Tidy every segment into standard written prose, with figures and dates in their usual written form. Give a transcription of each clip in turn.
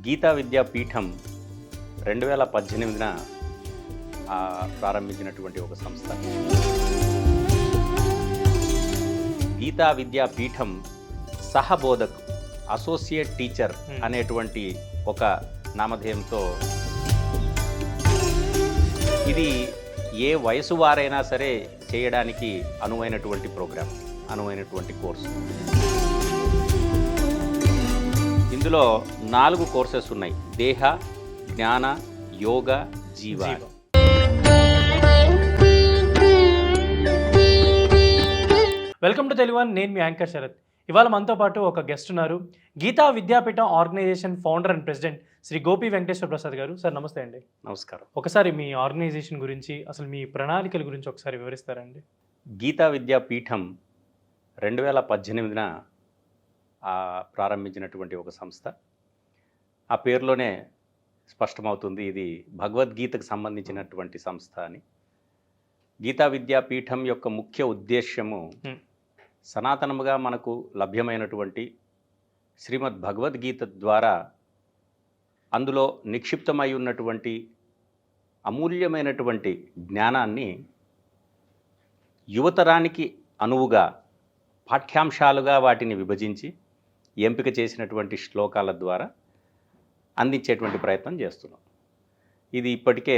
గీతా విద్యాపీఠం 2018న ప్రారంభించినటువంటి ఒక సంస్థ. గీతా విద్యాపీఠం సహబోధక్ అసోసియేట్ టీచర్ అనేటువంటి ఒక నామధేయంతో ఇది ఏ వయసు వారైనా సరే చేయడానికి అనువైనటువంటి ప్రోగ్రాం, అనువైనటువంటి కోర్సు. ఇందులో 4 కోర్సెస్ ఉన్నాయి: దేహ, జ్ఞాన, యోగ, జీవ. Welcome to Telugu. నేను మీ యాంకర్ శరత్. ఇవాళ మనతో పాటు ఒక గెస్ట్ ఉన్నారు. Geeta Vidyapeetham organisation founder and president Shri Gopi Venkateswara Prasad గారు. సార్ నమస్తే అండి. నమస్కారం. ఒకసారి మీ ఆర్గనైజేషన్ గురించి, అసలు మీ ప్రణాళికల గురించి ఒకసారి వివరిస్తారండి? గీతా విద్యాపీఠం 2018న ప్రారంభించినటువంటి ఒక సంస్థ. ఆ పేరులోనే స్పష్టమవుతుంది ఇది భగవద్గీతకు సంబంధించినటువంటి సంస్థ అని. గీతా విద్యాపీఠం యొక్క ముఖ్య ఉద్దేశ్యము సనాతనముగా మనకు లభ్యమైనటువంటి శ్రీమద్ భగవద్గీత ద్వారా అందులో నిక్షిప్తమై ఉన్నటువంటి అమూల్యమైనటువంటి జ్ఞానాన్ని యువతరానికి అనువుగా పాఠ్యాంశాలుగా వాటిని విభజించి ఎంపిక చేసినటువంటి శ్లోకాల ద్వారా అందించేటువంటి ప్రయత్నం చేస్తున్నాం. ఇది ఇప్పటికే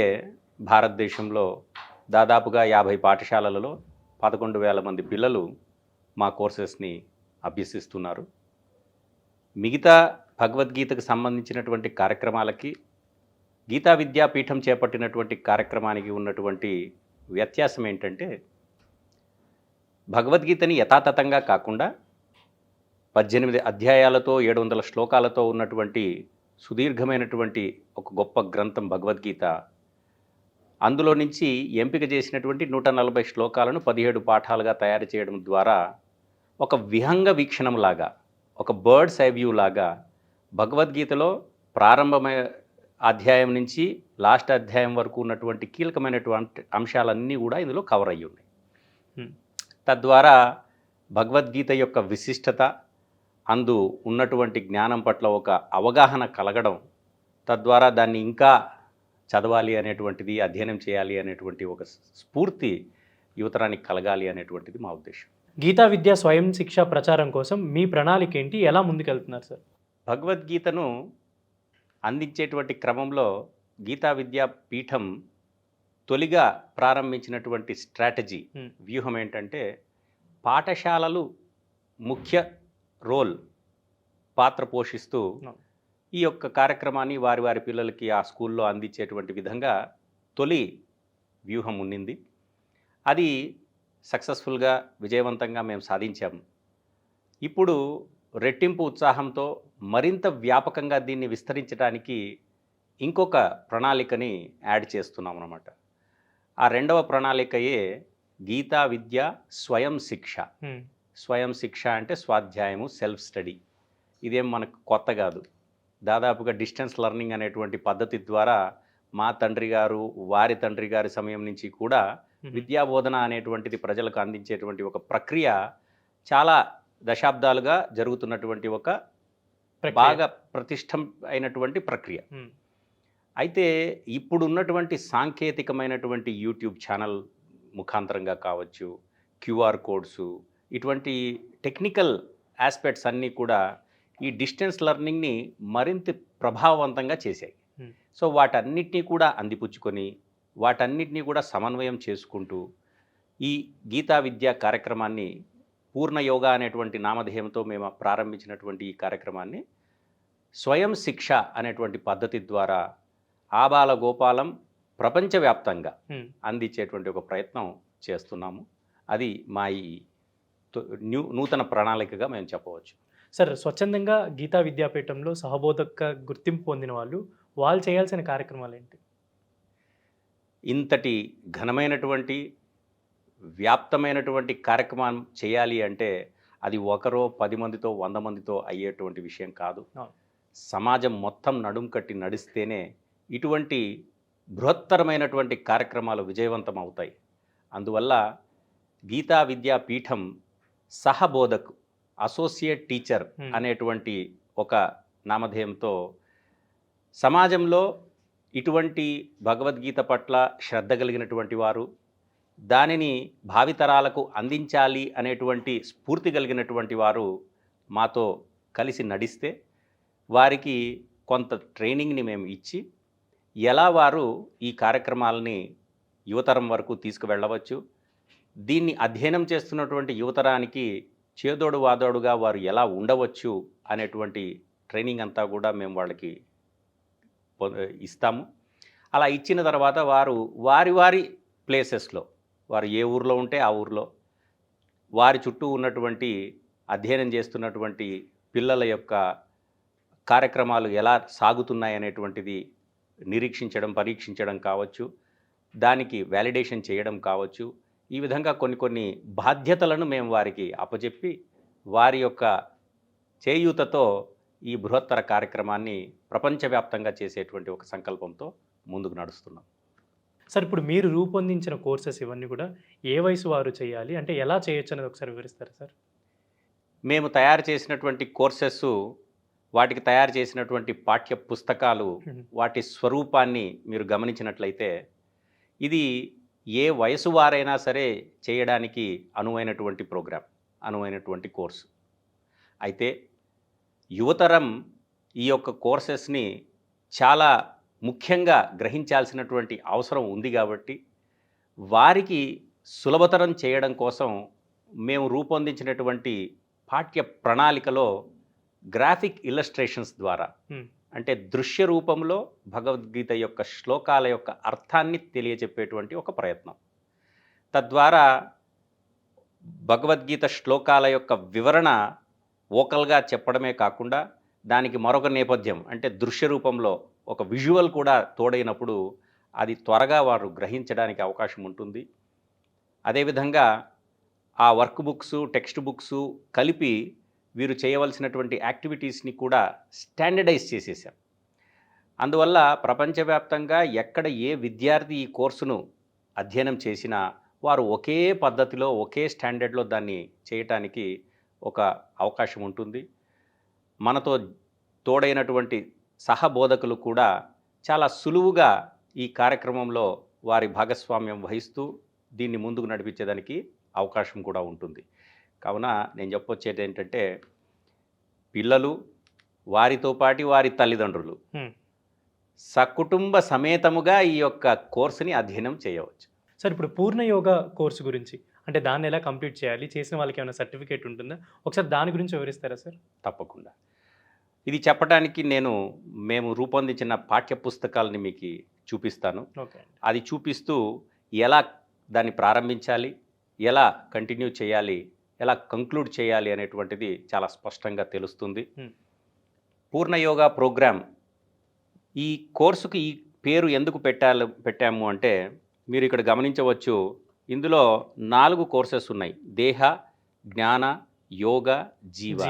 భారతదేశంలో దాదాపుగా 50 పాఠశాలలలో 11,000 మంది పిల్లలు మా కోర్సెస్ని అభ్యసిస్తున్నారు. మిగతా భగవద్గీతకు సంబంధించినటువంటి కార్యక్రమాలకి గీతా విద్యాపీఠం చేపట్టినటువంటి కార్యక్రమానికి ఉన్నటువంటి వ్యత్యాసం ఏంటంటే, భగవద్గీతని యథాతథంగా కాకుండా 18 అధ్యాయాలతో 700 శ్లోకాలతో ఉన్నటువంటి సుదీర్ఘమైనటువంటి ఒక గొప్ప గ్రంథం భగవద్గీత. అందులో నుంచి ఎంపిక చేసినటువంటి 140 శ్లోకాలను 17 పాఠాలుగా తయారు చేయడం ద్వారా ఒక విహంగ వీక్షణంలాగా, ఒక బర్డ్స్ ఐ వ్యూ లాగా భగవద్గీతలో ప్రారంభమైన అధ్యాయం నుంచి లాస్ట్ అధ్యాయం వరకు ఉన్నటువంటి కీలకమైనటువంటి అంశాలన్నీ కూడా ఇందులో కవర్ అయ్యి ఉన్నాయి. తద్వారా భగవద్గీత యొక్క విశిష్టత, అందు ఉన్నటువంటి జ్ఞానం పట్ల ఒక అవగాహన కలగడం, తద్వారా దాన్ని ఇంకా చదవాలి అనేటువంటిది, అధ్యయనం చేయాలి అనేటువంటి ఒక స్ఫూర్తి యువతరానికి కలగాలి అనేటువంటిది మా ఉద్దేశం. గీతా విద్యా స్వయం శిక్ష ప్రచారం కోసం మీ ప్రణాళిక ఏంటి? ఎలా ముందుకెళ్తున్నారు సార్? భగవద్గీతను అందించేటువంటి క్రమంలో గీతా విద్యాపీఠం తొలిగా ప్రారంభించినటువంటి స్ట్రాటజీ, వ్యూహం ఏంటంటే, పాఠశాలలు ముఖ్య పాత్ర పోషిస్తూ ఈ యొక్క కార్యక్రమాన్ని వారి వారి పిల్లలకి ఆ స్కూల్లో అందించేటువంటి విధంగా తొలి వ్యూహం ఉన్నింది. అది సక్సెస్ఫుల్గా, విజయవంతంగా మేము సాధించాము. ఇప్పుడు రెట్టింపు ఉత్సాహంతో మరింత వ్యాపకంగా దీన్ని విస్తరించడానికి ఇంకొక ప్రణాళికని యాడ్ చేస్తున్నాం అన్నమాట. ఆ రెండవ ప్రణాళికయే గీతా విద్య స్వయం శిక్ష. స్వయం శిక్ష అంటే స్వాధ్యాయము, సెల్ఫ్ స్టడీ. ఇదేం మనకు కొత్త కాదు. దాదాపుగా డిస్టెన్స్ లెర్నింగ్ అనేటువంటి పద్ధతి ద్వారా మా తండ్రి గారు, వారి తండ్రి గారి సమయం నుంచి కూడా విద్యాబోధన అనేటువంటిది ప్రజలకు అందించేటువంటి ఒక ప్రక్రియ చాలా దశాబ్దాలుగా జరుగుతున్నటువంటి ఒక బాగా ప్రతిష్టం అయినటువంటి ప్రక్రియ. అయితే ఇప్పుడు ఉన్నటువంటి సాంకేతికమైనటువంటి యూట్యూబ్ ఛానల్ ముఖాంతరంగా కావచ్చు, క్యూఆర్ కోడ్సు, ఇటువంటి టెక్నికల్ ఆస్పెక్ట్స్ అన్నీ కూడా ఈ డిస్టెన్స్ లెర్నింగ్ని మరింత ప్రభావవంతంగా చేశాయి. సో వాటన్నిటినీ కూడా అందిపుచ్చుకొని, వాటన్నిటినీ కూడా సమన్వయం చేసుకుంటూ ఈ గీతా విద్యా కార్యక్రమాన్ని, పూర్ణ యోగా అనేటువంటి నామధేయంతో మేము ప్రారంభించినటువంటి ఈ కార్యక్రమాన్ని స్వయం శిక్ష అనేటువంటి పద్ధతి ద్వారా ఆబాల గోపాలం ప్రపంచవ్యాప్తంగా అందించేటువంటి ఒక ప్రయత్నం చేస్తున్నాము. అది మా ఈ నూతన ప్రణాళికగా మేము చెప్పవచ్చు. సార్, స్వచ్ఛందంగా గీతా విద్యాపీఠంలో సహబోధక గుర్తింపు పొందిన వాళ్ళు చేయాల్సిన కార్యక్రమాలు ఏంటి? ఇంతటి ఘనమైనటువంటి వ్యాప్తమైనటువంటి కార్యక్రమం చేయాలి అంటే అది ఒకరో 10 మందితో 100 మందితో అయ్యేటువంటి విషయం కాదు. సమాజం మొత్తం నడుం కట్టి నడిస్తేనే ఇటువంటి బృహత్తరమైనటువంటి కార్యక్రమాలు విజయవంతం అవుతాయి. అందువల్ల గీతా విద్యాపీఠం సహబోధక్ అసోసియేట్ టీచర్ అనేటువంటి ఒక నామధేయంతో సమాజంలో ఇటువంటి భగవద్గీత పట్ల శ్రద్ధ కలిగినటువంటి వారు, దానిని భావితరాలకు అందించాలి అనేటువంటి స్ఫూర్తి కలిగినటువంటి వారు మాతో కలిసి నడిస్తే, వారికి కొంత ట్రైనింగ్ని మేము ఇచ్చి, ఎలా వారు ఈ కార్యక్రమాలని యువతరం వరకు తీసుకువెళ్ళవచ్చు, దీన్ని అధ్యయనం చేస్తున్నటువంటి యువతరానికి చేదోడు వాదోడుగా వారు ఎలా ఉండవచ్చు అనేటువంటి ట్రైనింగ్ అంతా కూడా మేము వాళ్ళకి ఇస్తాము. అలా ఇచ్చిన తర్వాత వారు వారి వారి ప్లేసెస్లో, వారు ఏ ఊర్లో ఉంటే ఆ ఊర్లో, వారి చుట్టూ ఉన్నటువంటి అధ్యయనం చేస్తున్నటువంటి పిల్లల యొక్క కార్యక్రమాలు ఎలా సాగుతున్నాయి అనేటువంటిది నిరీక్షించడం, పరీక్షించడం కావచ్చు, దానికి వ్యాలిడేషన్ చేయడం కావచ్చు. ఈ విధంగా కొన్ని కొన్ని బాధ్యతలను మేము వారికి అప్పచెప్పి, వారి యొక్క చేయూతతో ఈ బృహత్తర కార్యక్రమాన్ని ప్రపంచవ్యాప్తంగా చేసేటువంటి ఒక సంకల్పంతో ముందుకు నడుస్తున్నాం. సార్, ఇప్పుడు మీరు రూపొందించిన కోర్సెస్ ఇవన్నీ కూడా ఏ వయసు వారు చేయాలి, అంటే ఎలా చేయొచ్చు అనేది ఒకసారి వివరిస్తారా సార్? మేము తయారు చేసినటువంటి కోర్సెస్, వాటికి తయారు చేసినటువంటి పాఠ్య పుస్తకాలు, వాటి స్వరూపాన్ని మీరు గమనించినట్లయితే ఇది ఏ వయసు వారైనా సరే చేయడానికి అనువైనటువంటి ప్రోగ్రాం, అనువైనటువంటి కోర్సు. అయితే యువతరం ఈ యొక్క కోర్సెస్ని చాలా ముఖ్యంగా గ్రహించాల్సినటువంటి అవసరం ఉంది కాబట్టి, వారికి సులభతరం చేయడం కోసం మేము రూపొందించినటువంటి పాఠ్య ప్రణాళికలో గ్రాఫిక్ ఇల్లస్ట్రేషన్స్ ద్వారా, అంటే దృశ్య రూపంలో భగవద్గీత యొక్క శ్లోకాల యొక్క అర్థాన్ని తెలియజెప్పేటువంటి ఒక ప్రయత్నం. తద్వారా భగవద్గీత శ్లోకాల యొక్క వివరణ వోకల్గా చెప్పడమే కాకుండా, దానికి మరొక నేపథ్యం అంటే దృశ్య రూపంలో ఒక విజువల్ కూడా తోడైనప్పుడు అది త్వరగా వారు గ్రహించడానికి అవకాశం ఉంటుంది. అదేవిధంగా ఆ వర్క్ బుక్స్, టెక్స్ట్ బుక్స్ కలిపి వీరు చేయవలసినటువంటి యాక్టివిటీస్ని కూడా స్టాండర్డైజ్ చేసేసాం. అందువల్ల ప్రపంచవ్యాప్తంగా ఎక్కడ ఏ విద్యార్థి ఈ కోర్సును అధ్యయనం చేసినా వారు ఒకే పద్ధతిలో, ఒకే స్టాండర్డ్లో దాన్ని చేయటానికి ఒక అవకాశం ఉంటుంది. మనతో తోడైనటువంటి సహబోధకులు కూడా చాలా సులువుగా ఈ కార్యక్రమంలో వారి భాగస్వామ్యం వహిస్తూ దీన్ని ముందుకు నడిపించేదానికి అవకాశం కూడా ఉంటుంది. కావున నేను చెప్పొచ్చేది ఏంటంటే, పిల్లలు, వారితో పాటు వారి తల్లిదండ్రులు సకుటుంబ సమేతముగా ఈ యొక్క కోర్సుని అధ్యయనం చేయవచ్చు. సార్, ఇప్పుడు పూర్ణ యోగా కోర్సు గురించి, అంటే దాన్ని ఎలా కంప్లీట్ చేయాలి, చేసిన వాళ్ళకి ఏమైనా సర్టిఫికేట్ ఉంటుందా, ఒకసారి దాని గురించి వివరిస్తారా సార్? తప్పకుండా. ఇది చెప్పడానికి మేము రూపొందించిన పాఠ్య పుస్తకాలని మీకు చూపిస్తాను. ఓకే. అది చూపిస్తూ ఎలా దాన్ని ప్రారంభించాలి, ఎలా కంటిన్యూ చేయాలి, ఎలా కంక్లూడ్ చేయాలి అనేటువంటిది చాలా స్పష్టంగా తెలుస్తుంది. పూర్ణయోగా ప్రోగ్రామ్, ఈ కోర్సుకి ఈ పేరు ఎందుకు పెట్టాము అంటే, మీరు ఇక్కడ గమనించవచ్చు, ఇందులో 4 కోర్సెస్ ఉన్నాయి. దేహ, జ్ఞాన, యోగ, జీవ.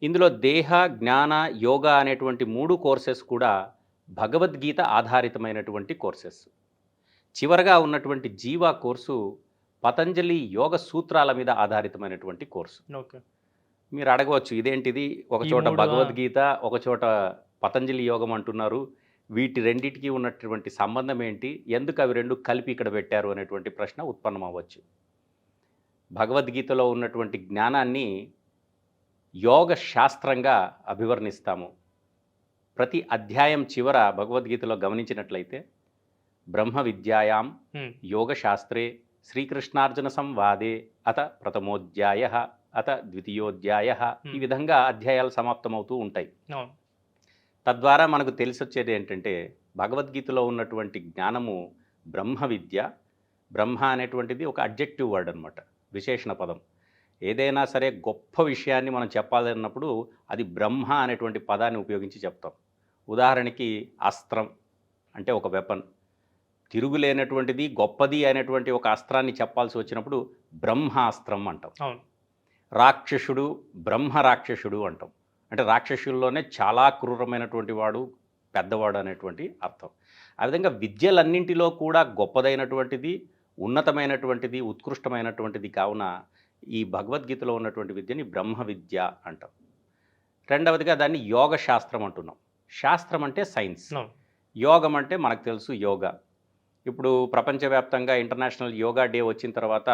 ఇందులో దేహ, జ్ఞాన, యోగ అనేటువంటి 3 కోర్సెస్ కూడా భగవద్గీత ఆధారితమైనటువంటి కోర్సెస్. చివరగా ఉన్నటువంటి జీవ కోర్సు పతంజలి యోగ సూత్రాల మీద ఆధారితమైనటువంటి కోర్సు. ఓకే. మీరు అడగవచ్చు, ఇదేంటిది, ఒక చోట భగవద్గీత, ఒక చోట పతంజలి యోగం అంటున్నారు, వీటి రెండింటికి ఉన్నటువంటి సంబంధం ఏంటి, ఎందుకు అవి రెండు కలిపి ఇక్కడ పెట్టారు అనేటువంటి ప్రశ్న ఉత్పన్నం అవ్వచ్చు. భగవద్గీతలో ఉన్నటువంటి జ్ఞానాన్ని యోగ శాస్త్రంగా అభివర్ణిస్తాము. ప్రతి అధ్యాయం చివర భగవద్గీతలో గమనించినట్లయితే, బ్రహ్మ విద్యాయాం యోగశాస్త్రే శ్రీకృష్ణార్జున సంవాదే అత ప్రథమోధ్యాయ అత ద్వితీయోధ్యాయ, ఈ విధంగా అధ్యాయాలు సమాప్తమవుతూ ఉంటాయి. తద్వారా మనకు తెలిసొచ్చేది ఏంటంటే, భగవద్గీతలో ఉన్నటువంటి జ్ఞానము బ్రహ్మ విద్య. బ్రహ్మ అనేటువంటిది ఒక అడ్జెక్టివ్ వర్డ్ అనమాట, విశేషణ పదం. ఏదైనా సరే గొప్ప విషయాన్ని మనం చెప్పాలన్నప్పుడు అది బ్రహ్మ అనేటువంటి పదాన్ని ఉపయోగించి చెప్తాం. ఉదాహరణకి అస్త్రం అంటే ఒక వెపన్, తిరుగులేనటువంటిది గొప్పది అయినటువంటి ఒక అస్త్రాన్ని చెప్పాల్సి వచ్చినప్పుడు బ్రహ్మాస్త్రం అంటాం. రాక్షసుడు బ్రహ్మ రాక్షసుడు అంటాం, అంటే రాక్షసుల్లోనే చాలా క్రూరమైనటువంటి వాడు, పెద్దవాడు అనేటువంటి అర్థం. ఆ విధంగా విద్యలన్నింటిలో కూడా గొప్పదైనటువంటిది, ఉన్నతమైనటువంటిది, ఉత్కృష్టమైనటువంటిది కావున ఈ భగవద్గీతలో ఉన్నటువంటి విద్యని బ్రహ్మ విద్య అంటాం. రెండవదిగా దాన్ని యోగ శాస్త్రం అంటున్నాం. శాస్త్రం అంటే సైన్స్, అవును. యోగం అంటే మనకు తెలుసు యోగా. ఇప్పుడు ప్రపంచవ్యాప్తంగా ఇంటర్నేషనల్ యోగా డే వచ్చిన తర్వాత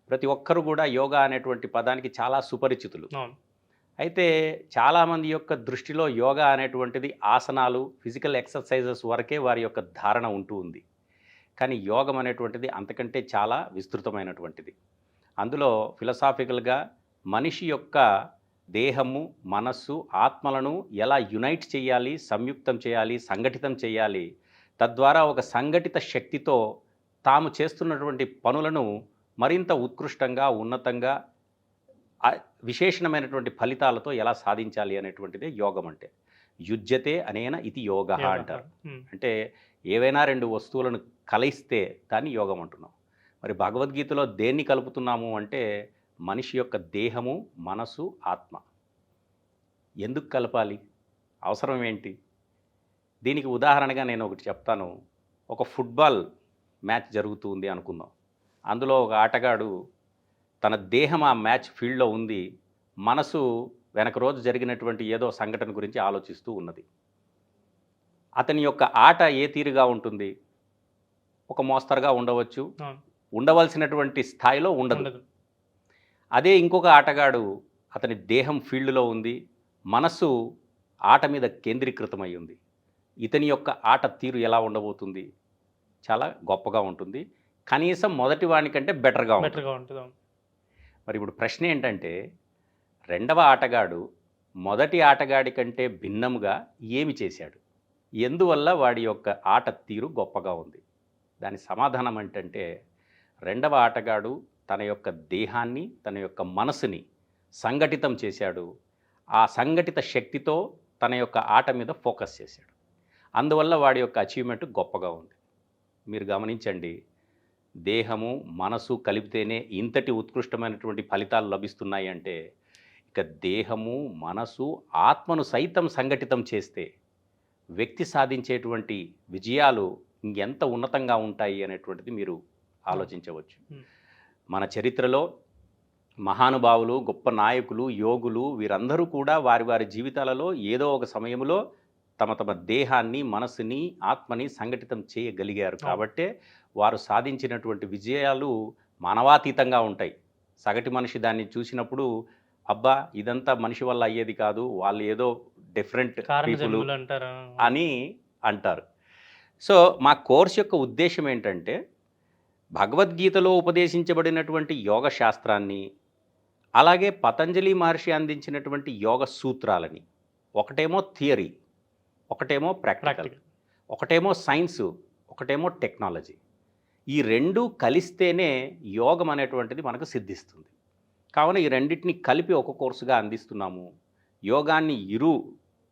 ప్రతి ఒక్కరు కూడా యోగా అనేటువంటి పదానికి చాలా సుపరిచితులు. అవును. అయితే చాలామంది యొక్క దృష్టిలో యోగా అనేటువంటిది ఆసనాలు, ఫిజికల్ ఎక్సర్సైజెస్ వరకే వారి యొక్క ధారణ ఉంటూ ఉంది. కానీ యోగం అనేటువంటిది అంతకంటే చాలా విస్తృతమైనటువంటిది. అందులో ఫిలసాఫికల్గా మనిషి యొక్క దేహము, మనస్సు, ఆత్మలను ఎలా యునైట్ చేయాలి, సంయుక్తం చేయాలి, సంఘటితం చేయాలి, తద్వారా ఒక సంఘటిత శక్తితో తాము చేస్తున్నటువంటి పనులను మరింత ఉత్కృష్టంగా, ఉన్నతంగా, విశేషణమైనటువంటి ఫలితాలతో ఎలా సాధించాలి అనేటువంటిదే యోగం అంటే. యుజ్యతే అనేన ఇది యోగ యోగా. అంటారు. ఉమ్. అంటే ఏవైనా రెండు వస్తువులను కలిస్తే దాన్ని యోగం అంటున్నాం. మరి భగవద్గీతలో దేన్ని కలుపుతున్నాము అంటే మనిషి యొక్క దేహము, మనసు, ఆత్మ. ఎందుకు కలపాలి? అవసరం ఏంటి? దీనికి ఉదాహరణగా నేను ఒకటి చెప్తాను. ఒక ఫుట్బాల్ మ్యాచ్ జరుగుతూ ఉంది అనుకుందాం. అందులో ఒక ఆటగాడు తన దేహం ఆ మ్యాచ్ ఫీల్డ్లో ఉంది, మనసు వెనక రోజు జరిగినటువంటి ఏదో సంఘటన గురించి ఆలోచిస్తూ ఉన్నది. అతని యొక్క ఆట ఏ తీరుగా ఉంటుంది? ఒక మోస్తరుగా ఉండవచ్చు, అవును. ఉండవలసినటువంటి స్థాయిలో ఉండదు. ఉండదు. అదే ఇంకొక ఆటగాడు అతని దేహం ఫీల్డ్లో ఉంది, మనసు ఆట మీద కేంద్రీకృతమై ఉంది. ఇతని యొక్క ఆట తీరు ఎలా ఉండబోతుంది? చాలా గొప్పగా ఉంటుంది. కనీసం మొదటి వానికంటే బెటర్గా ఉంటుంది. బెటర్గా ఉంటుంది. అవును. మరి ఇప్పుడు ప్రశ్న ఏంటంటే, రెండవ ఆటగాడు మొదటి ఆటగాడి కంటే భిన్నముగా ఏమి చేశాడు? ఎందువల్ల వాడి యొక్క ఆట తీరు గొప్పగా ఉంది? దాని సమాధానం ఏంటంటే, రెండవ ఆటగాడు తన యొక్క దేహాన్ని, తన యొక్క మనసుని సంఘటితం చేశాడు. ఆ సంఘటిత శక్తితో తన యొక్క ఆట మీద ఫోకస్ చేశాడు. అందువల్ల వాడి యొక్క అచీవ్మెంట్ గొప్పగా ఉంది. మీరు గమనించండి, దేహము, మనసు కలిపితేనే ఇంతటి ఉత్కృష్టమైనటువంటి ఫలితాలు లభిస్తున్నాయి అంటే, ఇక దేహము, మనసు, ఆత్మను సైతం సంఘటితం చేస్తే వ్యక్తి సాధించేటువంటి విజయాలు ఇంకెంత ఉన్నతంగా ఉంటాయి అనేటువంటిది మీరు ఆలోచించవచ్చు. మన చరిత్రలో మహానుభావులు, గొప్ప నాయకులు, యోగులు వీరందరూ కూడా వారి వారి జీవితాలలో ఏదో ఒక సమయంలో తమ తమ దేహాన్ని, మనసుని, ఆత్మని సంఘటితం చేయగలిగారు. కాబట్టే వారు సాధించినటువంటి విజయాలు మానవాతీతంగా ఉంటాయి. సగటు మనిషి దాన్ని చూసినప్పుడు అబ్బా ఇదంతా మనిషి వల్ల అయ్యేది కాదు, వాళ్ళు ఏదో డిఫరెంట్ పీపుల్ అంటారా అని అంటారు. సో మా కోర్స్ యొక్క ఉద్దేశం ఏంటంటే, భగవద్గీతలో ఉపదేశించబడినటువంటి యోగ శాస్త్రాన్ని, అలాగే పతంజలి మహర్షి అందించినటువంటి యోగ సూత్రాలని, ఒకటేమో థియరీ, ఒకటేమో ప్రాక్టికల్, ఒకటేమో సైన్సు, ఒకటేమో టెక్నాలజీ. ఈ రెండు కలిస్తేనే యోగం అనేటువంటిది మనకు సిద్ధిస్తుంది. కావున ఈ రెండింటిని కలిపి ఒక కోర్సుగా అందిస్తున్నాము. యోగాన్ని ఇరు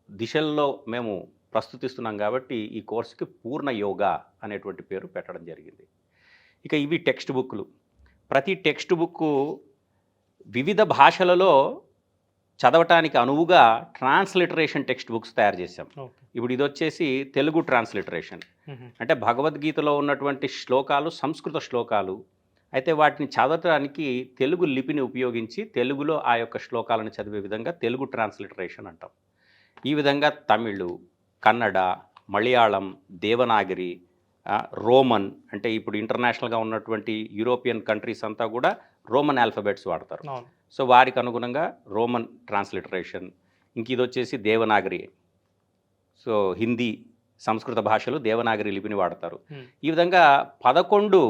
దిశల్లో మేము ప్రస్తుతిస్తున్నాం కాబట్టి ఈ కోర్సుకి పూర్ణ యోగా అనేటువంటి పేరు పెట్టడం జరిగింది. ఇక ఇవి టెక్స్ట్ బుక్లు. ప్రతి టెక్స్ట్ బుక్కు వివిధ భాషలలో చదవటానికి అనువుగా ట్రాన్స్లిటరేషన్ టెక్స్ట్ బుక్స్ తయారు చేశాం. ఇప్పుడు ఇది వచ్చేసి తెలుగు ట్రాన్స్లిటరేషన్. అంటే భగవద్గీతలో ఉన్నటువంటి శ్లోకాలు సంస్కృత శ్లోకాలు, అయితే వాటిని చదవటానికి తెలుగు లిపిని ఉపయోగించి తెలుగులో ఆ యొక్క శ్లోకాలను చదివే విధంగా తెలుగు ట్రాన్స్లిటరేషన్ అంటాం. ఈ విధంగా తమిళ్, కన్నడ, మలయాళం, దేవనాగరి, రోమన్, అంటే ఇప్పుడు ఇంటర్నేషనల్గా ఉన్నటువంటి యూరోపియన్ కంట్రీస్ అంతా కూడా రోమన్ ఆల్ఫాబెట్స్ వాడతారు. సో వారికి అనుగుణంగా రోమన్ ట్రాన్స్లిటరేషన్. ఇంక ఇది వచ్చేసి దేవనాగరి. సో హిందీ, సంస్కృత భాషలు దేవనాగరి లిపిని వాడతారు. ఈ విధంగా 11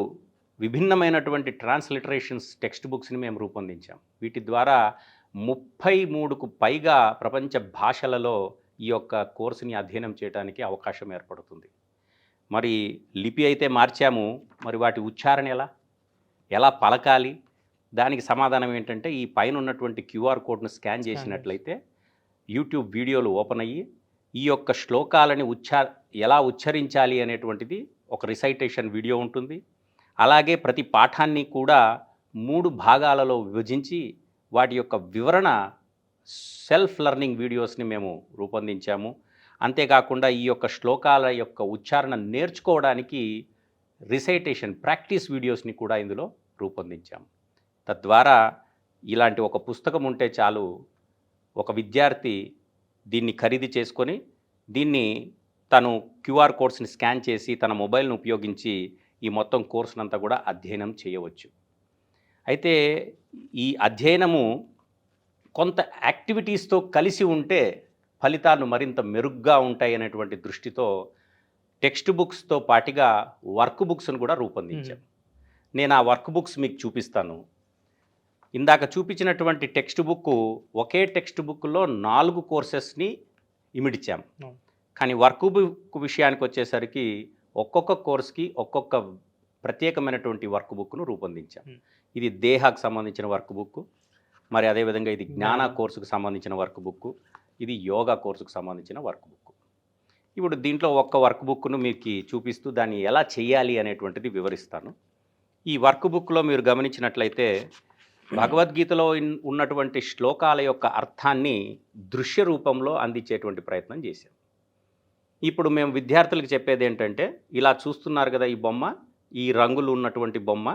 విభిన్నమైనటువంటి ట్రాన్స్లిటరేషన్స్ టెక్స్ట్ బుక్స్ని మేము రూపొందించాం. వీటి ద్వారా 33కు పైగా ప్రపంచ భాషలలో ఈ యొక్క కోర్సుని అధ్యయనం చేయడానికి అవకాశం ఏర్పడుతుంది. మరి లిపి అయితే మార్చాము, మరి వాటి ఉచ్చారణ ఎలా పలకాలి? దానికి సమాధానం ఏంటంటే, ఈ పైన ఉన్నటువంటి క్యూఆర్ కోడ్ను స్కాన్ చేసినట్లయితే యూట్యూబ్ వీడియోలు ఓపెన్ అయ్యి ఈ యొక్క శ్లోకాలని ఎలా ఉచ్చరించాలి అనేటువంటిది ఒక రిసైటేషన్ వీడియో ఉంటుంది. అలాగే ప్రతి పాఠాన్ని కూడా 3 భాగాలలో విభజించి వాటి యొక్క వివరణ సెల్ఫ్ లెర్నింగ్ వీడియోస్ని మేము రూపొందించాము. అంతేకాకుండా ఈ యొక్క శ్లోకాల యొక్క ఉచ్చారణ నేర్చుకోవడానికి రిసైటేషన్ ప్రాక్టీస్ వీడియోస్ని కూడా ఇందులో రూపొందించాము. తద్వారా ఇలాంటి ఒక పుస్తకం ఉంటే చాలు, ఒక విద్యార్థి దీన్ని ఖరీదు చేసుకొని దీన్ని తను క్యూఆర్ కోడ్స్ని స్కాన్ చేసి తన మొబైల్ను ఉపయోగించి ఈ మొత్తం కోర్సునంతా కూడా అధ్యయనం చేయవచ్చు. అయితే ఈ అధ్యయనము కొంత యాక్టివిటీస్తో కలిసి ఉంటే ఫలితాలు మరింత మెరుగ్గా ఉంటాయి అనేటువంటి దృష్టితో టెక్స్ట్ బుక్స్తో పాటుగా వర్క్ బుక్స్ను కూడా రూపొందించాం. నేను ఆ వర్క్ బుక్స్ మీకు చూపిస్తాను. ఇందాక చూపించినటువంటి టెక్స్ట్ బుక్ ఒకే టెక్స్ట్ బుక్లో 4 కోర్సెస్ని ఇమిడిచాం. కానీ వర్క్ బుక్ విషయానికి వచ్చేసరికి ఒక్కొక్క కోర్స్కి ఒక్కొక్క ప్రత్యేకమైనటువంటి వర్క్ బుక్ను రూపొందించాం. ఇది దేహాకు సంబంధించిన వర్క్ బుక్, మరి అదేవిధంగా ఇది జ్ఞాన కోర్సుకు సంబంధించిన వర్క్ బుక్, ఇది యోగా కోర్సుకు సంబంధించిన వర్క్ బుక్. ఇప్పుడు దీంట్లో ఒక్క వర్క్ బుక్ను మీకు చూపిస్తూ దాన్ని ఎలా చేయాలి అనేటువంటిది వివరిస్తాను. ఈ వర్క్ బుక్లో మీరు గమనించినట్లయితే భగవద్గీతలో ఉన్నటువంటి శ్లోకాల యొక్క అర్థాన్ని దృశ్య రూపంలో అందించేటువంటి ప్రయత్నం చేశాం. ఇప్పుడు మేము విద్యార్థులకు చెప్పేది ఏంటంటే, ఇలా చూస్తున్నారు కదా ఈ బొమ్మ, ఈ రంగులు ఉన్నటువంటి బొమ్మ,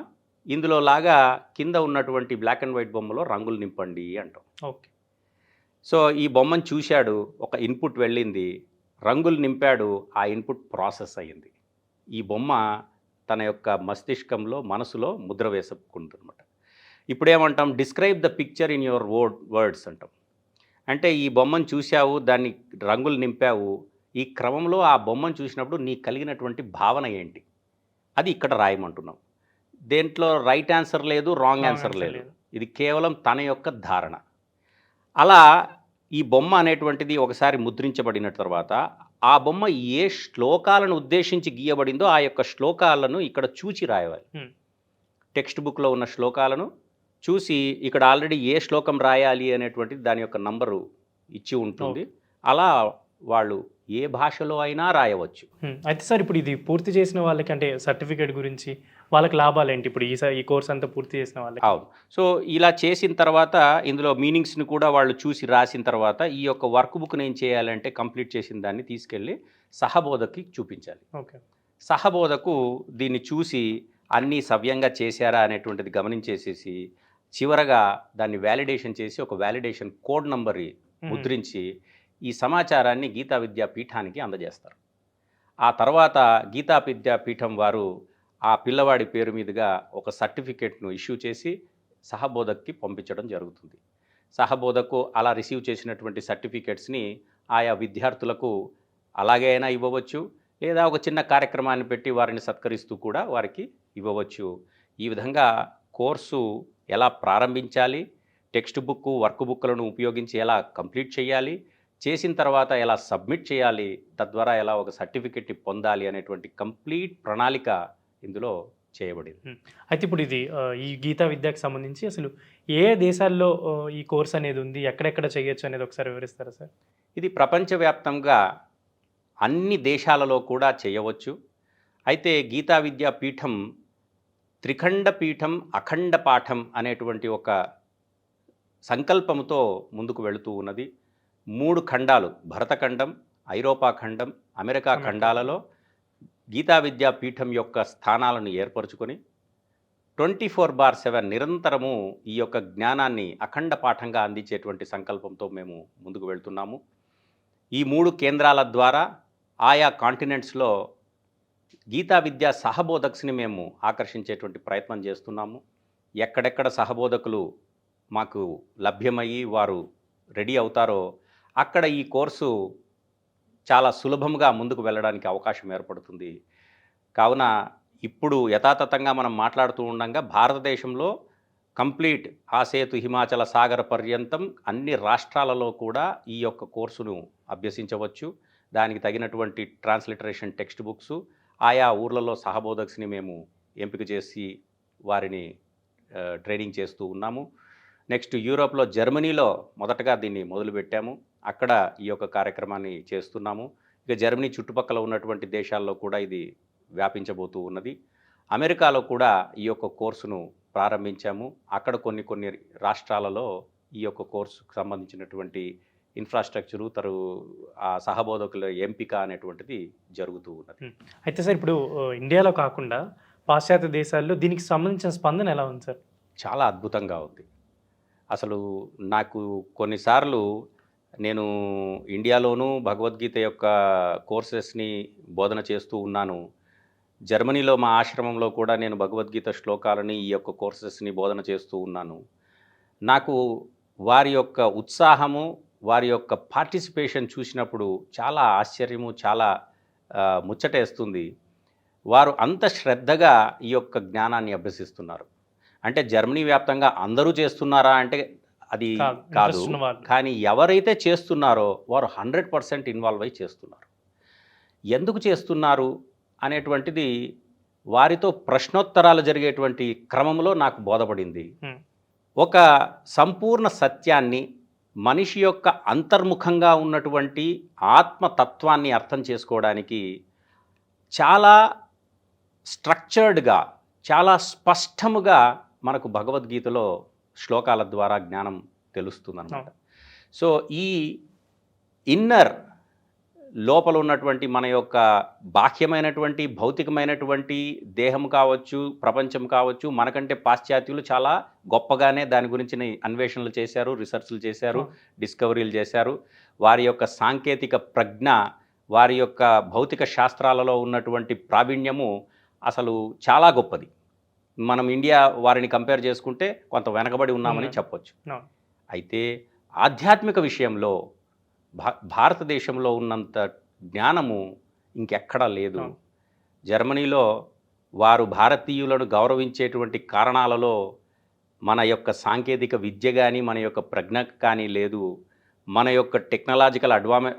ఇందులో లాగా కింద ఉన్నటువంటి బ్లాక్ అండ్ వైట్ బొమ్మలో రంగులు నింపండి అంటాం. ఓకే. సో ఈ బొమ్మను చూశాడు, ఒక ఇన్పుట్ వెళ్ళింది, రంగులు నింపాడు, ఆ ఇన్పుట్ ప్రాసెస్ అయ్యింది. ఈ బొమ్మ తన యొక్క మస్తిష్కంలో మనసులో ముద్ర వేసుకుంటుందన్నమాట. ఇప్పుడేమంటాం, describe the picture in your words అంటాం. అంటే ఈ బొమ్మను చూశావు, దాన్ని రంగులు నింపావు, ఈ క్రమంలో ఆ బొమ్మను చూసినప్పుడు నీకు కలిగినటువంటి భావన ఏంటి, అది ఇక్కడ రాయమంటున్నాం. దేంట్లో రైట్ ఆన్సర్ లేదు, రాంగ్ ఆన్సర్ లేదు. ఇది కేవలం తన యొక్క ధారణ. అలా ఈ బొమ్మ అనేటువంటిది ఒకసారి ముద్రించబడిన తర్వాత ఆ బొమ్మ ఏ శ్లోకాలను ఉద్దేశించి గీయబడిందో ఆ యొక్క శ్లోకాలను ఇక్కడ చూచి రాయాలి. టెక్స్ట్ బుక్లో ఉన్న శ్లోకాలను చూసి ఇక్కడ ఆల్రెడీ ఏ శ్లోకం రాయాలి అనేటువంటిది దాని యొక్క నంబరు ఇచ్చి ఉంటుంది. అలా వాళ్ళు ఏ భాషలో అయినా రాయవచ్చు. అయితే సార్, ఇప్పుడు ఇది పూర్తి చేసిన వాళ్ళకి అంటే సర్టిఫికేట్ గురించి వాళ్ళకి లాభాలు ఏంటి? ఇప్పుడు ఈ కోర్స్ అంతా పూర్తి చేసిన వాళ్ళకి. అవును. సో ఇలా చేసిన తర్వాత ఇందులో మీనింగ్స్ని కూడా వాళ్ళు చూసి రాసిన తర్వాత ఈ యొక్క వర్క్ బుక్ని ఏం చేయాలంటే కంప్లీట్ చేసిన దాన్ని తీసుకెళ్ళి సహబోధకి చూపించాలి. ఓకే. సహబోధకు దీన్ని చూసి అన్నీ సవ్యంగా చేశారా అనేటువంటిది గమనించేసేసి చివరగా దాన్ని వ్యాలిడేషన్ చేసి ఒక వ్యాలిడేషన్ కోడ్ నంబర్ ముద్రించి ఈ సమాచారాన్ని గీతా విద్యాపీఠానికి అందజేస్తారు. ఆ తర్వాత గీతా విద్యాపీఠం వారు ఆ పిల్లవాడి పేరు మీదుగా ఒక సర్టిఫికేట్ను ఇష్యూ చేసి సహబోధక్కి పంపించడం జరుగుతుంది. సహబోధకు అలా రిసీవ్ చేసినటువంటి సర్టిఫికేట్స్ని ఆయా విద్యార్థులకు అలాగే అయినా ఇవ్వవచ్చు, లేదా ఒక చిన్న కార్యక్రమాన్ని పెట్టి వారిని సత్కరిస్తూ కూడా వారికి ఇవ్వవచ్చు. ఈ విధంగా కోర్సు ఎలా ప్రారంభించాలి, టెక్స్ట్ బుక్ వర్క్ బుక్లను ఉపయోగించి ఎలా కంప్లీట్ చేయాలి, చేసిన తర్వాత ఎలా సబ్మిట్ చేయాలి, తద్వారా ఎలా ఒక సర్టిఫికెట్ని పొందాలి అనేటువంటి కంప్లీట్ ప్రణాళిక ఇందులో చేయబడింది. అయితే ఇప్పుడు ఇది ఈ గీతా విద్యకు సంబంధించి అసలు ఏ దేశాల్లో ఈ కోర్స్ అనేది ఉంది, ఎక్కడెక్కడ చేయొచ్చు అనేది ఒకసారి వివరిస్తారా సార్? ఇది ప్రపంచవ్యాప్తంగా అన్ని దేశాలలో కూడా చేయవచ్చు. అయితే గీతా విద్యాపీఠం త్రిఖండ పీఠం అఖండ పాఠం అనేటువంటి ఒక సంకల్పంతో ముందుకు వెళుతూ ఉన్నది. 3 ఖండాలు, భరతఖండం, ఐరోపా ఖండం, అమెరికా ఖండాలలో గీతా విద్యాపీఠం యొక్క స్థానాలను ఏర్పరచుకొని 24/7 నిరంతరము ఈ యొక్క జ్ఞానాన్ని అఖండ పాఠంగా అందించేటువంటి సంకల్పంతో మేము ముందుకు వెళ్తున్నాము. ఈ 3 కేంద్రాల ద్వారా ఆయా కాంటినెంట్స్లో గీతా విద్యా సహబోధక్స్ని మేము ఆకర్షించేటువంటి ప్రయత్నం చేస్తున్నాము. ఎక్కడెక్కడ సహబోధకులు మాకు లభ్యమయ్యి వారు రెడీ అవుతారో అక్కడ ఈ కోర్సు చాలా సులభంగా ముందుకు వెళ్ళడానికి అవకాశం ఏర్పడుతుంది. కావున ఇప్పుడు యథాతథంగా మనం మాట్లాడుతూ ఉండగా భారతదేశంలో కంప్లీట్ ఆసేతు హిమాచల సాగర పర్యంతం అన్ని రాష్ట్రాలలో కూడా ఈ యొక్క కోర్సును అభ్యసించవచ్చు. దానికి తగినటువంటి ట్రాన్స్లిటరేషన్ టెక్స్ట్ బుక్స్ ఆయా ఊర్లలో సహబోధక్స్ని మేము ఎంపిక చేసి వారిని ట్రైనింగ్ చేస్తూ ఉన్నాము. నెక్స్ట్ యూరోప్లో జర్మనీలో మొదటగా దీన్ని మొదలుపెట్టాము. అక్కడ ఈ యొక్క కార్యక్రమాన్ని చేస్తున్నాము. ఇక జర్మనీ చుట్టుపక్కల ఉన్నటువంటి దేశాల్లో కూడా ఇది వ్యాపించబోతూ ఉన్నది. అమెరికాలో కూడా ఈ యొక్క కోర్సును ప్రారంభించాము. అక్కడ కొన్ని రాష్ట్రాలలో ఈ యొక్క కోర్సుకు సంబంధించినటువంటి ఇన్ఫ్రాస్ట్రక్చరు ఆ సహబోధకుల ఎంపిక అనేటువంటిది జరుగుతూ ఉన్నది. అయితే సార్, ఇప్పుడు ఇండియాలో కాకుండా పాశ్చాత్య దేశాల్లో దీనికి సంబంధించిన స్పందన ఎలా ఉంది సార్? చాలా అద్భుతంగా ఉంది. అసలు నాకు కొన్నిసార్లు నేను ఇండియాలోనూ భగవద్గీత యొక్క కోర్సెస్ని బోధన చేస్తూ ఉన్నాను. జర్మనీలో మా ఆశ్రమంలో కూడా నేను భగవద్గీత శ్లోకాలని ఈ యొక్క కోర్సెస్ని బోధన చేస్తూ ఉన్నాను. నాకు వారి యొక్క ఉత్సాహము, వారి యొక్క పార్టిసిపేషన్ చూసినప్పుడు చాలా ఆశ్చర్యము, చాలా ముచ్చటేస్తుంది. వారు అంత శ్రద్ధగా ఈ యొక్క జ్ఞానాన్ని అభ్యసిస్తున్నారు. అంటే జర్మనీ వ్యాప్తంగా అందరూ చేస్తున్నారా అంటే అది కాదు. కానీ ఎవరైతే చేస్తున్నారో వారు 100% ఇన్వాల్వ్ అయి చేస్తున్నారు. ఎందుకు చేస్తున్నారు అనేటువంటిది వారితో ప్రశ్నోత్తరాలు జరిగేటువంటి క్రమంలో నాకు బోధపడింది. ఒక సంపూర్ణ సత్యాన్ని, మనిషి యొక్క అంతర్ముఖంగా ఉన్నటువంటి ఆత్మతత్వాన్ని అర్థం చేసుకోవడానికి చాలా స్ట్రక్చర్డ్గా, చాలా స్పష్టముగా మనకు భగవద్గీతలో శ్లోకాల ద్వారా జ్ఞానం తెలుస్తుందన్నమాట. సో ఈ ఇన్నర్ లోపల ఉన్నటువంటి మన యొక్క బాహ్యమైనటువంటి భౌతికమైనటువంటి దేహం కావచ్చు, ప్రపంచం కావచ్చు, మనకంటే పాశ్చాత్యులు చాలా గొప్పగానే దాని గురించి అన్వేషణలు చేశారు, రీసెర్చ్లు చేశారు, డిస్కవరీలు చేశారు. వారి యొక్క సాంకేతిక ప్రజ్ఞ, వారి యొక్క భౌతిక శాస్త్రాలలో ఉన్నటువంటి ప్రావీణ్యము అసలు చాలా గొప్పది. మనం ఇండియా వారిని కంపేర్ చేసుకుంటే కొంత వెనకబడి ఉన్నామని చెప్పొచ్చు. అయితే ఆధ్యాత్మిక విషయంలో భారతదేశంలో ఉన్నంత జ్ఞానము ఇంకెక్కడా లేదు. జర్మనీలో వారు భారతీయులను గౌరవించేటువంటి కారణాలలో మన యొక్క సాంకేతిక విద్య కానీ, మన యొక్క ప్రజ్ఞ కానీ లేదు. మన యొక్క టెక్నాలజికల్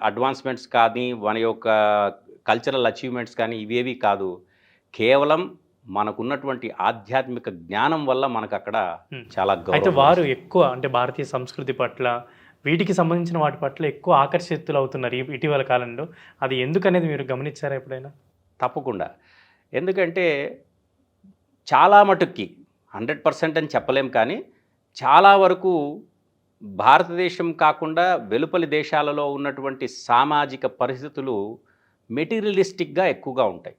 అడ్వాన్స్మెంట్స్ కానీ, మన యొక్క కల్చరల్ అచీవ్మెంట్స్ కానీ ఇవేవి కాదు. కేవలం మనకున్నటువంటి ఆధ్యాత్మిక జ్ఞానం వల్ల మనకు అక్కడ చాలా అయితే వారు ఎక్కువ అంటే భారతీయ సంస్కృతి పట్ల, వీటికి సంబంధించిన వాటి పట్ల ఎక్కువ ఆకర్షితులు అవుతున్నారు ఇటీవల కాలంలో. అది ఎందుకనేది మీరు గమనించారా ఎప్పుడైనా? తప్పకుండా. ఎందుకంటే చాలా మటుక్కి 100% అని చెప్పలేం, కానీ చాలా వరకు భారతదేశం కాకుండా వెలుపలి దేశాలలో ఉన్నటువంటి సామాజిక పరిస్థితులు మెటీరియలిస్టిక్గా ఎక్కువగా ఉంటాయి.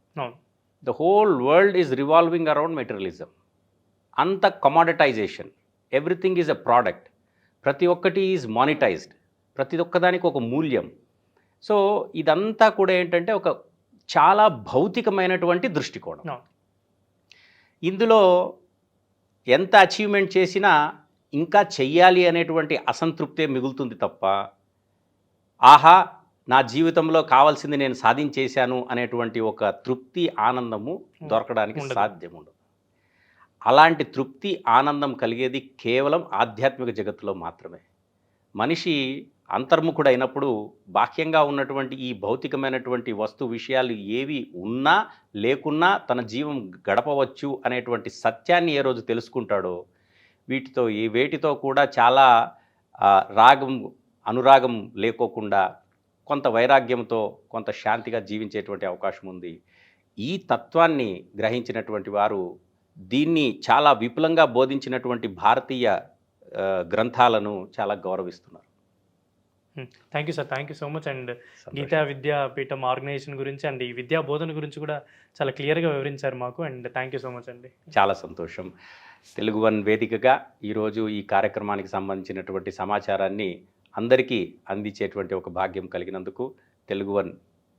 The whole world is revolving around materialism. అంత కమాడిటైజేషన్, ఎవ్రీథింగ్ ఈజ్ అ ప్రోడక్ట్, ప్రతి ఒక్కటి ఈజ్ మానిటైజ్డ్, ప్రతి ఒక్కదానికి ఒక మూల్యం. సో ఇదంతా కూడా ఏంటంటే ఒక చాలా భౌతికమైనటువంటి దృష్టికోణం. ఇందులో ఎంత అచీవ్మెంట్ చేసినా ఇంకా చెయ్యాలి అనేటువంటి అసంతృప్తే మిగులుతుంది తప్ప, ఆహా నా జీవితంలో కావాల్సింది నేను సాధించేశాను అనేటువంటి ఒక తృప్తి, ఆనందము దొరకడానికి సాధ్యం ఉండదు. అలాంటి తృప్తి, ఆనందం కలిగేది కేవలం ఆధ్యాత్మిక జగత్తులో మాత్రమే. మనిషి అంతర్ముఖుడైనప్పుడు బాహ్యంగా ఉన్నటువంటి ఈ భౌతికమైనటువంటి వస్తు విషయాలు ఏవి ఉన్నా లేకున్నా తన జీవం గడపవచ్చు అనేటువంటి సత్యాన్ని ఏ రోజు తెలుసుకుంటాడో, వేటితో కూడా చాలా రాగం, అనురాగం లేకోకుండా కొంత వైరాగ్యంతో, కొంత శాంతిగా జీవించేటువంటి అవకాశం ఉంది. ఈ తత్వాన్ని గ్రహించినటువంటి వారు దీన్ని చాలా విపులంగా బోధించినటువంటి భారతీయ గ్రంథాలను చాలా గౌరవిస్తున్నారు. Thank you sir, thank you so much. And Geeta Vidyapeetham organisation గురించి అండ్ ఈ విద్యా బోధన గురించి కూడా చాలా క్లియర్గా వివరించారు మాకు. And thank you so much అండి. చాలా సంతోషం. తెలుగు వన్ వేదికగా ఈరోజు ఈ కార్యక్రమానికి సంబంధించినటువంటి సమాచారాన్ని అందరికీ అందించేటువంటి ఒక భాగ్యం కలిగినందుకు తెలుగు వన్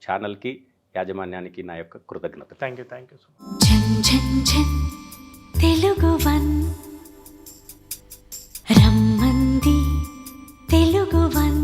ఛానల్కి, యాజమాన్యానికి నా యొక్క కృతజ్ఞత. Thank you, thank you so much. Telugu one రమ్మంది తెలుగు వన్.